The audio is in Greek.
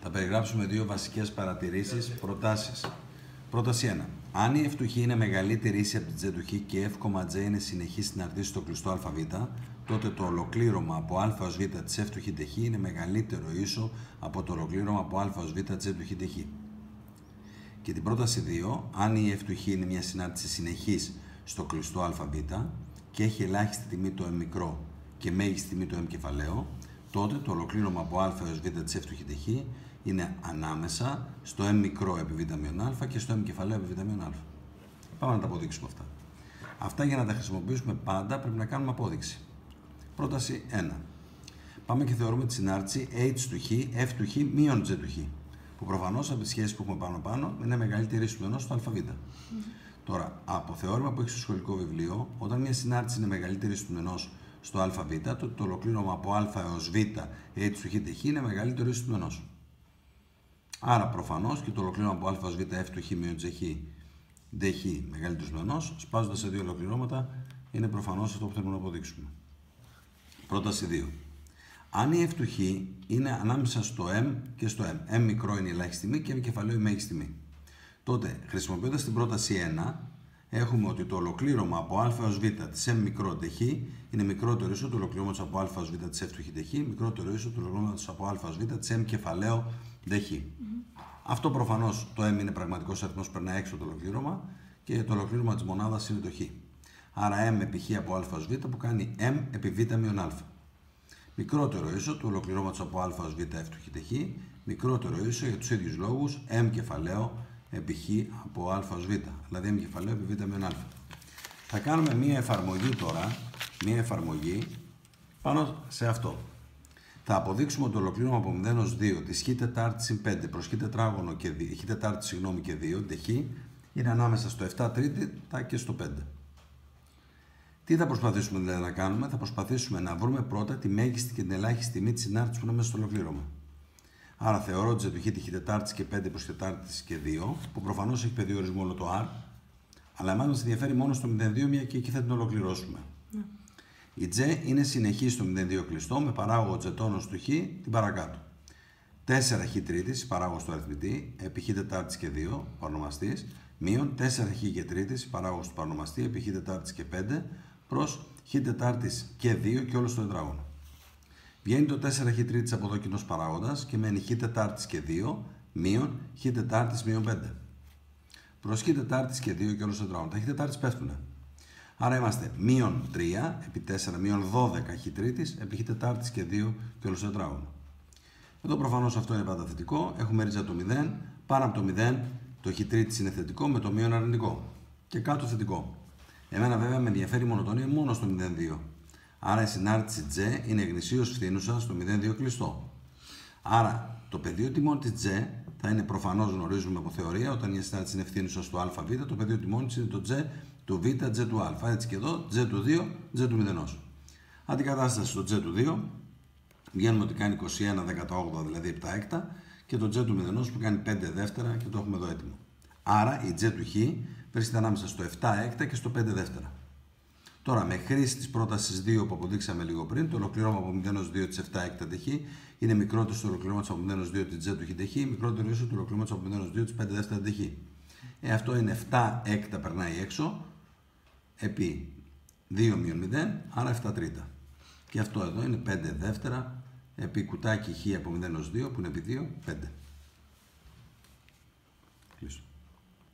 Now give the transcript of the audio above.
Θα περιγράψουμε δύο βασικές παρατηρήσεις, προτάσεις. Πρόταση 1. Αν η f του χ είναι μεγαλύτερη ίση από την g του χ και f, j είναι συνεχής συναρτήσεις στο κλειστό αβ, τότε το ολοκλήρωμα από α ως β της f του χ χ είναι μεγαλύτερο ίσο από το ολοκλήρωμα από α ως β της g του χ χ. Και την πρόταση 2. Αν η f του χ είναι μια συνάρτηση συνεχής στο κλειστό αβ και έχει ελάχιστη τιμή το m μικρό και μέγιστη τιμή το m κεφαλαίο, τότε το ολοκλήρωμα από α έως β της f του χ χ είναι ανάμεσα στο m μικρό επί β μείον α και στο m κεφαλαίο επί β μείον α. Πάμε να τα αποδείξουμε αυτά. Αυτά για να τα χρησιμοποιήσουμε πάντα πρέπει να κάνουμε απόδειξη. Πρόταση 1. Πάμε και θεωρούμε τη συνάρτηση h του χ, f του χ μείον g του χ. Που προφανώς από τις σχέσεις που έχουμε πάνω είναι μεγαλύτερη ίση του ενός στο αβ. Τώρα, από θεώρημα που έχει στο σχολικό βιβλίο, όταν μια συνάρτηση είναι μεγαλύτερη ίση του ενός στο αβ, τότε το ολοκλήρωμα από α έως β h του χ χ είναι μεγαλύτερο ίση του ενός. Άρα προφανώς και το ολοκλήρωμα από α ως β f του χ μείον g χ dχ μεγαλύτερο του ενός, σπάζοντας σε δύο ολοκληρώματα, είναι προφανώς αυτό που θέλουμε να αποδείξουμε. Πρόταση 2. Αν η f του χ είναι ανάμεσα στο m και στο m, m μικρό είναι η ελάχιστη τιμή και m κεφαλαίο η μέγιστη τιμή, τότε χρησιμοποιώντας την πρόταση 1, έχουμε ότι το ολοκλήρωμα από α ως β της m μικρό dχ είναι μικρότερο ίσο του ολοκληρώματος από α ως β της f του χ dχ, μικρότερο ίσο του ολοκληρώματος από α ως β της m κεφαλαίο dχ. Αυτό προφανώς το m είναι πραγματικός αριθμός που περνάει έξω το ολοκλήρωμα και το ολοκλήρωμα της μονάδας είναι το χ. Άρα m επί χ από α ως β που κάνει m επί β μείον α. Μικρότερο ίσο του ολοκληρώματος από α ως β f του χ dχ, μικρότερο ίσο για τους ίδιους λόγους m κεφαλαίο επί χ από α ως β, δηλαδή m κεφαλαίο επί β μείον α. Θα κάνουμε μία εφαρμογή τώρα, μία εφαρμογή πάνω σε αυτό. Θα αποδείξουμε ότι το ολοκλήρωμα από 0 ως 2 της χ τετάρτης συν 5 προς χ τετράγωνο και 2, χ τετάρτης και 2 dχ είναι ανάμεσα στο 7 τρίτα και στο 5. Τι θα προσπαθήσουμε δηλαδή να κάνουμε? Θα προσπαθήσουμε να βρούμε πρώτα τη μέγιστη και την ελάχιστη τιμή της συνάρτησης που είναι μέσα στο ολοκλήρωμα. Άρα θεωρώ ότι z του χ τη χ τετάρτης και 5 προς τετάρτης και 2, που προφανώς έχει πεδίο όλο το r, αλλά εμάς μας ενδιαφέρει μόνο στο 0,2 μια και εκεί θα την ολοκληρώσουμε. Η J είναι συνεχή στο 0,2 κλειστό με παράγωγο J τόνος του χ την παρακάτω. 4 χ τρίτης, παράγωγος του αριθμητή, επί χ τετάρτης και 2, παρονομαστής, μείον 4 χ και τρίτης, παράγωγος του παρονομαστή, επί χ τετάρτης και 5, προς χ τετάρτης και 2 και όλο στο τετράγωνο. Βγαίνει το 4 χ τρίτης από εδώ κοινός παράγοντας και μένει χ τετάρτης και 2, μείον χ τετάρτης μείον 5. Προς χ τετάρτης και 2 και όλο στο τετράγωνο. Τα χ τετάρτης πέφτουνε. Άρα είμαστε μείον 3 επί 4 μείον 12 χ τρίτης επί χ τετάρτης και 2 και όλο στο τετράγωνο. Εδώ προφανώς αυτό είναι πάντα θετικό. Έχουμε ρίζα το 0. Πάνω από το 0 το χ τρίτης είναι θετικό με το μείον αρνητικό. Και κάτω θετικό. Εμένα βέβαια με ενδιαφέρει η μονοτονία μόνο στο 0,2. Άρα η συνάρτηση J είναι γνησίως φθήνουσα στο 0,2 κλειστό. Άρα το πεδίο τιμών της J θα είναι προφανώς, γνωρίζουμε από θεωρία, όταν η συνάρτηση είναι φθήνουσα στο αβ, το πεδίο τιμών της είναι το J του β, J του α. Έτσι και εδώ, J του 2, J του 0. Αντικατάσταση στο J του 2, βγαίνουμε ότι κάνει 21/18, δηλαδή 7 έκτα, και το J του 0 που κάνει 5 δεύτερα και το έχουμε εδώ έτοιμο. Άρα η J του χ βρίσκεται ανάμεσα στο 7 έκτα και στο 5 δεύτερα. Τώρα, με χρήση της πρότασης 2 που αποδείξαμε λίγο πριν, το ολοκληρώμα από 0 ως 2 της 7 έκτα dχ είναι μικρότερο στο ολοκληρώμα από 0 ως 2 της J του χ dχ, μικρότερο ίσο του ολοκληρώματος από 0 ως 2 της 5 δεύτερα dχ. Αυτό είναι 7 έκτα περνάει έξω, επί 2 μείον 0, άρα 7 τρίτα. Και αυτό εδώ είναι 5 δεύτερα, επί κουτάκι χ από 0 ως 2, που είναι επί 2, 5. Κλείσω.